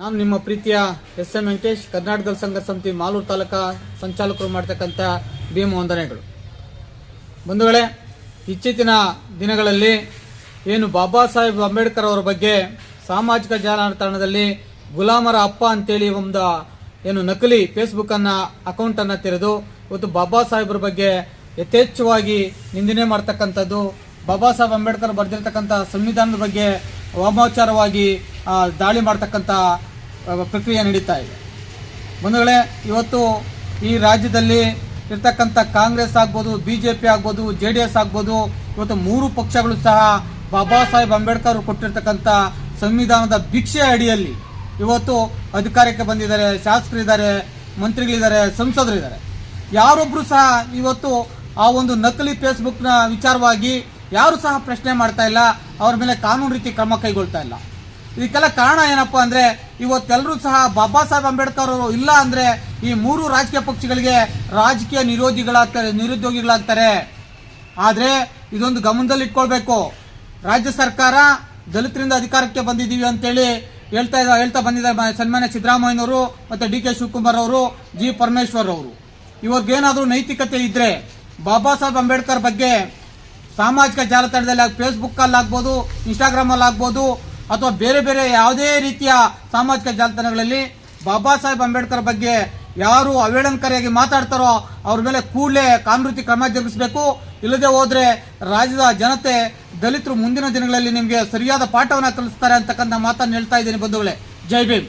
ನಾನು ನಿಮ್ಮ ಪ್ರೀತಿಯ ಎಸ್.ಎಂ. ವೆಂಕಟೇಶ್, ಕರ್ನಾಟಕ ಸಂಘ ಸಮಿತಿ ಮಾಲೂರು ತಾಲೂಕಾ ಸಂಚಾಲಕರು ಮಾಡ್ತಕ್ಕಂಥ ಭೀಮ ವಂದನೆಗಳು. ಬಂಧುಗಳೇ, ಇತ್ತೀಚಿನ ದಿನಗಳಲ್ಲಿ ಏನು ಬಾಬಾ ಸಾಹೇಬ್ ಅಂಬೇಡ್ಕರ್ ಅವರ ಬಗ್ಗೆ ಸಾಮಾಜಿಕ ಜಾಲತಾಣದಲ್ಲಿ ಗುಲಾಮರ ಅಪ್ಪ ಅಂತೇಳಿ ಒಂದು ಏನು ನಕಲಿ ಫೇಸ್ಬುಕ್ ಅಕೌಂಟನ್ನು ತೆರೆದು ಇವತ್ತು ಬಾಬಾ ಸಾಹೇಬ್ರ ಬಗ್ಗೆ ಯಥೇಚ್ಛವಾಗಿ ನಿಂದನೆ ಮಾಡ್ತಕ್ಕಂಥದ್ದು, ಬಾಬಾ ಸಾಹೇಬ್ ಅಂಬೇಡ್ಕರ್ ಬರೆದಿರ್ತಕ್ಕಂಥ ಸಂವಿಧಾನದ ಬಗ್ಗೆ ವಾಮಾಚಾರವಾಗಿ ದಾಳಿ ಮಾಡ್ತಕ್ಕಂಥ ಪ್ರಕ್ರಿಯೆ ನಡೀತಾ ಇದೆ. ಬಂಧುಗಳೇ, ಇವತ್ತು ಈ ರಾಜ್ಯದಲ್ಲಿ ಇರ್ತಕ್ಕಂಥ ಕಾಂಗ್ರೆಸ್ ಆಗ್ಬೋದು, BJP ಆಗ್ಬೋದು, JDS ಆಗ್ಬೋದು, ಇವತ್ತು ಮೂರು ಪಕ್ಷಗಳು ಸಹ ಬಾಬಾ ಸಾಹೇಬ್ ಅಂಬೇಡ್ಕರ್ ಕೊಟ್ಟಿರ್ತಕ್ಕಂಥ ಸಂವಿಧಾನದ ಭಿಕ್ಷೆ ಅಡಿಯಲ್ಲಿ ಇವತ್ತು ಅಧಿಕಾರಕ್ಕೆ ಬಂದಿದ್ದಾರೆ. ಶಾಸಕರಿದ್ದಾರೆ, ಮಂತ್ರಿಗಳಿದ್ದಾರೆ, ಸಂಸದರಿದ್ದಾರೆ. ಯಾರೊಬ್ಬರು ಸಹ ಇವತ್ತು ಆ ಒಂದು ನಕಲಿ ಫೇಸ್ಬುಕ್ನ ವಿಚಾರವಾಗಿ ಯಾರು ಸಹ ಪ್ರಶ್ನೆ ಮಾಡ್ತಾ ಇಲ್ಲ, ಅವ್ರ ಮೇಲೆ ಕಾನೂನು ರೀತಿ ಕ್ರಮ ಕೈಗೊಳ್ತಾ ಇಲ್ಲ. ಇದಕ್ಕೆಲ್ಲ ಕಾರಣ ಏನಪ್ಪ ಅಂದರೆ, ಇವತ್ತೆಲ್ಲರೂ ಸಹ ಬಾಬಾ ಸಾಹೇಬ್ ಅಂಬೇಡ್ಕರ್ ಅವರು ಇಲ್ಲ ಅಂದರೆ ಈ ಮೂರು ರಾಜಕೀಯ ಪಕ್ಷಗಳಿಗೆ ರಾಜಕೀಯ ನಿರುದ್ಯೋಗಿಗಳಾಗ್ತಾರೆ. ಆದರೆ ಇದೊಂದು ಗಮನದಲ್ಲಿಟ್ಕೊಳ್ಬೇಕು. ರಾಜ್ಯ ಸರ್ಕಾರ ದಲಿತರಿಂದ ಅಧಿಕಾರಕ್ಕೆ ಬಂದಿದ್ದೀವಿ ಅಂತೇಳಿ ಹೇಳ್ತಾ ಬಂದಿದ್ದಾರೆ ಸನ್ಮಾನ್ಯ ಸಿದ್ದರಾಮಯ್ಯನವರು ಮತ್ತು DK ಶಿವಕುಮಾರ್ ಅವರು, G. ಪರಮೇಶ್ವರ್ ಅವರು. ಇವ್ರಿಗೇನಾದರೂ ನೈತಿಕತೆ ಇದ್ದರೆ ಬಾಬಾ ಸಾಹೇಬ್ ಅಂಬೇಡ್ಕರ್ ಬಗ್ಗೆ ಸಾಮಾಜಿಕ ಜಾಲತಾಣದಲ್ಲಿ ಫೇಸ್ಬುಕ್ಕಲ್ಲಿ ಆಗ್ಬೋದು, ಇನ್ಸ್ಟಾಗ್ರಾಮಲ್ಲಿ ಆಗ್ಬೋದು, ಅಥವಾ ಬೇರೆ ಬೇರೆ ಯಾವುದೇ ರೀತಿಯ ಸಾಮಾಜಿಕ ಜಾಲತಾಣಗಳಲ್ಲಿ ಬಾಬಾ ಸಾಹೇಬ್ ಅಂಬೇಡ್ಕರ್ ಬಗ್ಗೆ ಯಾರು ಅವೇಳನಕಾರಿಯಾಗಿ ಮಾತಾಡ್ತಾರೋ ಅವ್ರ ಮೇಲೆ ಕೂಡಲೇ ಕಾನೂನು ರೀತಿ ಕ್ರಮ ಜರುಗಿಸಬೇಕು. ಇಲ್ಲದೆ ಹೋದರೆ ರಾಜ್ಯದ ಜನತೆ, ದಲಿತರು ಮುಂದಿನ ದಿನಗಳಲ್ಲಿ ನಿಮಗೆ ಸರಿಯಾದ ಪಾಠವನ್ನು ಕಲಿಸ್ತಾರೆ ಅಂತಕ್ಕಂಥ ಮಾತನ್ನು ಹೇಳ್ತಾ ಇದ್ದೀನಿ ಬಂಧುಗಳೇ. ಜೈ ಭೀಮ್.